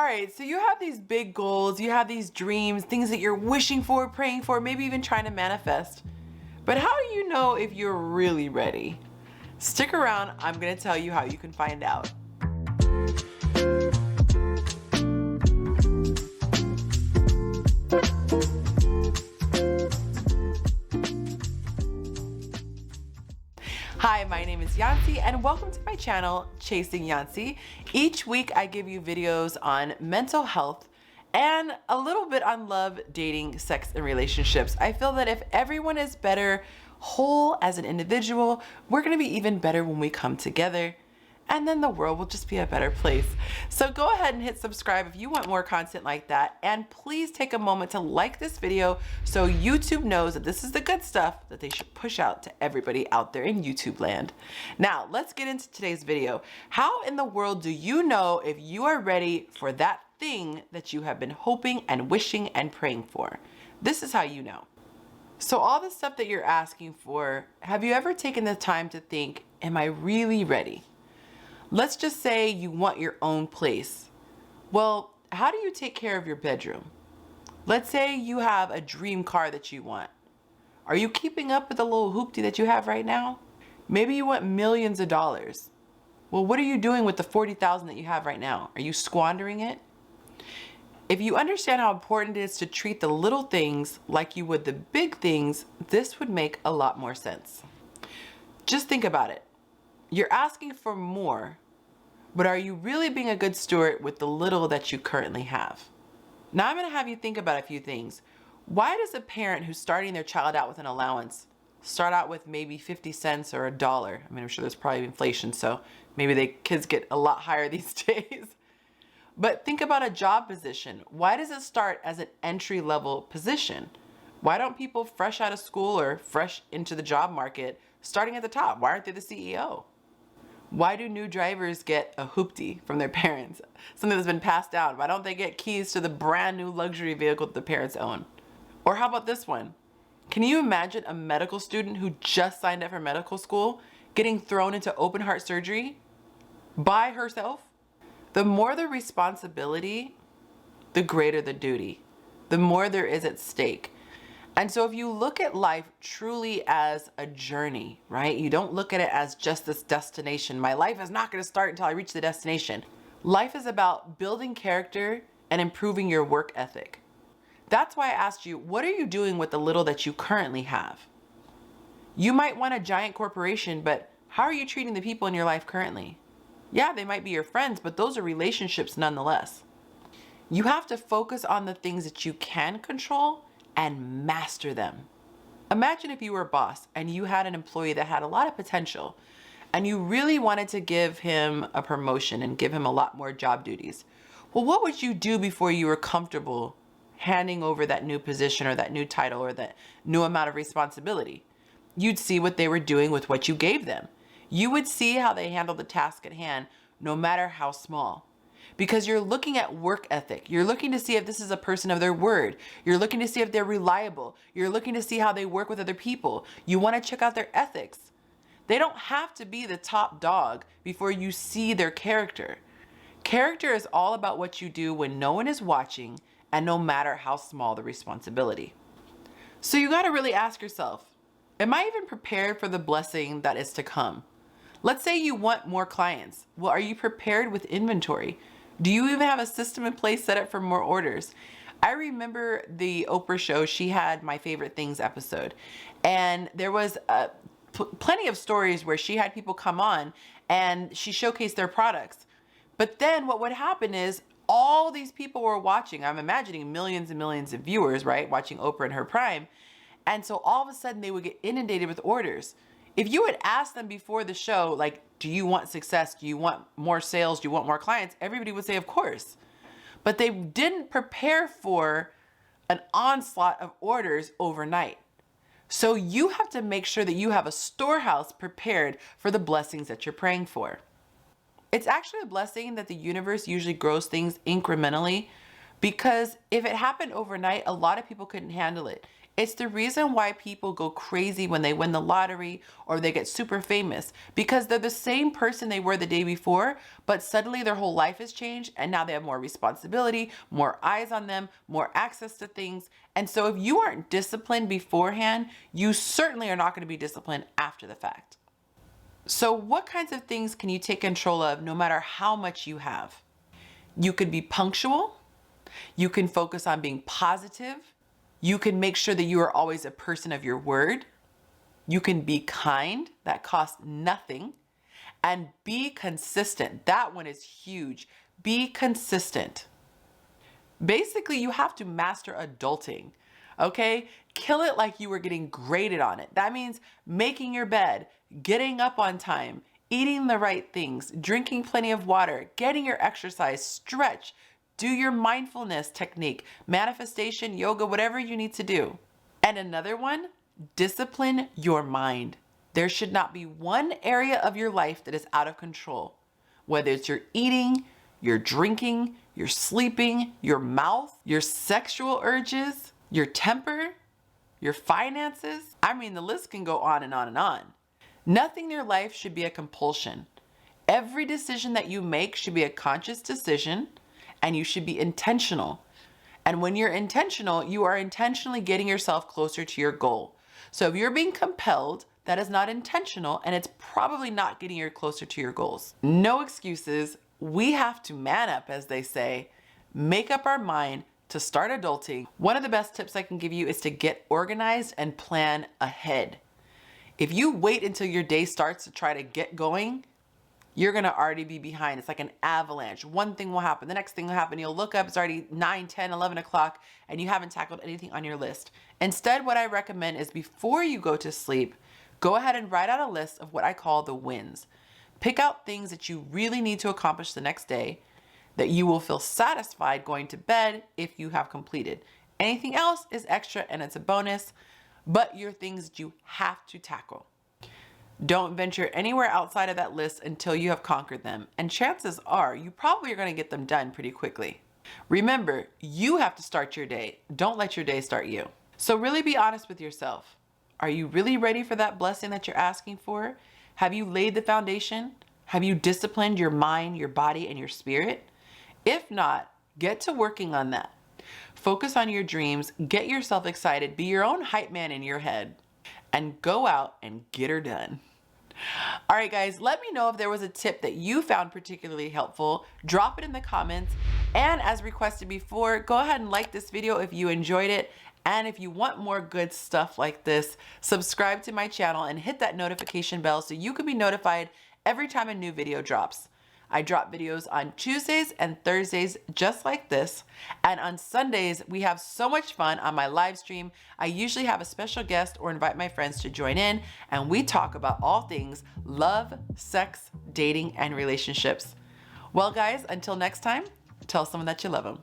right, so you have these big goals, you have these dreams, things that you're wishing for, praying for, maybe even trying to manifest. But how do you know if you're really ready? Stick around, I'm gonna tell you how you can find out. Hi, my name is Yonci and welcome to my channel, Chasing Yonci. Each week I give you videos on mental health and a little bit on love, dating, sex, and relationships. I feel that if everyone is better whole as an individual, we're gonna be even better when we come together. And then the world will just be a better place. So go ahead and hit subscribe if you want more content like that. And please take a moment to like this video so YouTube knows that this is the good stuff that they should push out to everybody out there in YouTube land. Now, let's get into today's video. How in the world do you know if you are ready for that thing that you have been hoping and wishing and praying for? This is how you know. So all the stuff that you're asking for, have you ever taken the time to think, am I really ready? Let's just say you want your own place. Well, how do you take care of your bedroom? Let's say you have a dream car that you want. Are you keeping up with the little hoopty that you have right now? Maybe you want millions of dollars. Well, what are you doing with the 40,000 that you have right now? Are you squandering it? If you understand how important it is to treat the little things like you would the big things, this would make a lot more sense. Just think about it. You're asking for more, but are you really being a good steward with the little that you currently have? Now I'm going to have you think about a few things. Why does a parent who's starting their child out with an allowance start out with maybe 50 cents or $1? I mean, I'm sure there's probably inflation, so maybe the kids get a lot higher these days. But think about a job position. Why does it start as an entry-level position? Why don't people fresh out of school or fresh into the job market starting at the top? Why aren't they the CEO? Why do new drivers get a hoopty from their parents? Something that's been passed down. Why don't they get keys to the brand new luxury vehicle that the parents own? Or how about this one? Can you imagine a medical student who just signed up for medical school getting thrown into open heart surgery by herself? The more the responsibility, the greater the duty. The more there is at stake. And so if you look at life truly as a journey, right? You don't look at it as just this destination. My life is not going to start until I reach the destination. Life is about building character and improving your work ethic. That's why I asked you, what are you doing with the little that you currently have? You might want a giant corporation, but how are you treating the people in your life currently? Yeah, they might be your friends, but those are relationships nonetheless. You have to focus on the things that you can control and master them. Imagine if you were a boss and you had an employee that had a lot of potential and you really wanted to give him a promotion and give him a lot more job duties. Well, what would you do before you were comfortable handing over that new position or that new title or that new amount of responsibility? You'd see what they were doing with what you gave them. You would see how they handled the task at hand, no matter how small. Because you're looking at work ethic. You're looking to see if this is a person of their word. You're looking to see if they're reliable. You're looking to see how they work with other people. You want to check out their ethics. They don't have to be the top dog before you see their character. Character is all about what you do when no one is watching and no matter how small the responsibility. So you got to really ask yourself, am I even prepared for the blessing that is to come? Let's say you want more clients. Well, are you prepared with inventory? Do you even have a system in place set up for more orders? I remember the Oprah show, she had My Favorite Things episode. And there was plenty of stories where she had people come on and she showcased their products. But then what would happen is all these people were watching. I'm imagining millions and millions of viewers, right? Watching Oprah in her prime. And so all of a sudden they would get inundated with orders. If you had asked them before the show, like, do you want success? Do you want more sales? Do you want more clients? Everybody would say, of course. But they didn't prepare for an onslaught of orders overnight. So you have to make sure that you have a storehouse prepared for the blessings that you're praying for. It's actually a blessing that the universe usually grows things incrementally, because if it happened overnight, a lot of people couldn't handle it. It's the reason why people go crazy when they win the lottery or they get super famous, because they're the same person they were the day before, but suddenly their whole life has changed and now they have more responsibility, more eyes on them, more access to things. And so if you aren't disciplined beforehand, you certainly are not going to be disciplined after the fact. So what kinds of things can you take control of no matter how much you have? You could be punctual. You can focus on being positive. You can make sure that you are always a person of your word. You can be kind. That costs nothing. And be consistent. That one is huge. Be consistent. Basically, you have to master adulting. Okay? Kill it like you were getting graded on it. That means making your bed, getting up on time, eating the right things, drinking plenty of water, getting your exercise, stretch, do your mindfulness technique, manifestation, yoga, whatever you need to do. And another one, discipline your mind. There should not be one area of your life that is out of control. Whether it's your eating, your drinking, your sleeping, your mouth, your sexual urges, your temper, your finances. I mean, the list can go on and on and on. Nothing in your life should be a compulsion. Every decision that you make should be a conscious decision, and you should be intentional. And when you're intentional, you are intentionally getting yourself closer to your goal. So if you're being compelled, that is not intentional, and it's probably not getting you closer to your goals. No excuses. We have to man up, as they say, make up our mind to start adulting. One of the best tips I can give you is to get organized and plan ahead. If you wait until your day starts to try to get going, you're gonna already be behind. It's like an avalanche. One thing will happen, the next thing will happen. You'll look up, it's already 9, 10, 11 o'clock, and you haven't tackled anything on your list. Instead, what I recommend is before you go to sleep, go ahead and write out a list of what I call the wins. Pick out things that you really need to accomplish the next day that you will feel satisfied going to bed if you have completed. Anything else is extra and it's a bonus, but your things that you have to tackle. Don't venture anywhere outside of that list until you have conquered them. And chances are you probably are going to get them done pretty quickly. Remember, you have to start your day. Don't let your day start you. So really be honest with yourself. Are you really ready for that blessing that you're asking for? Have you laid the foundation? Have you disciplined your mind, your body, and your spirit? If not, get to working on that. Focus on your dreams, get yourself excited, be your own hype man in your head, and go out and get her done. All right, guys, let me know if there was a tip that you found particularly helpful. Drop it in the comments. And as requested before, go ahead and like this video if you enjoyed it. And if you want more good stuff like this, subscribe to my channel and hit that notification bell so you can be notified every time a new video drops. I drop videos on Tuesdays and Thursdays just like this. And on Sundays, we have so much fun on my live stream. I usually have a special guest or invite my friends to join in, and we talk about all things love, sex, dating, and relationships. Well, guys, until next time, tell someone that you love them.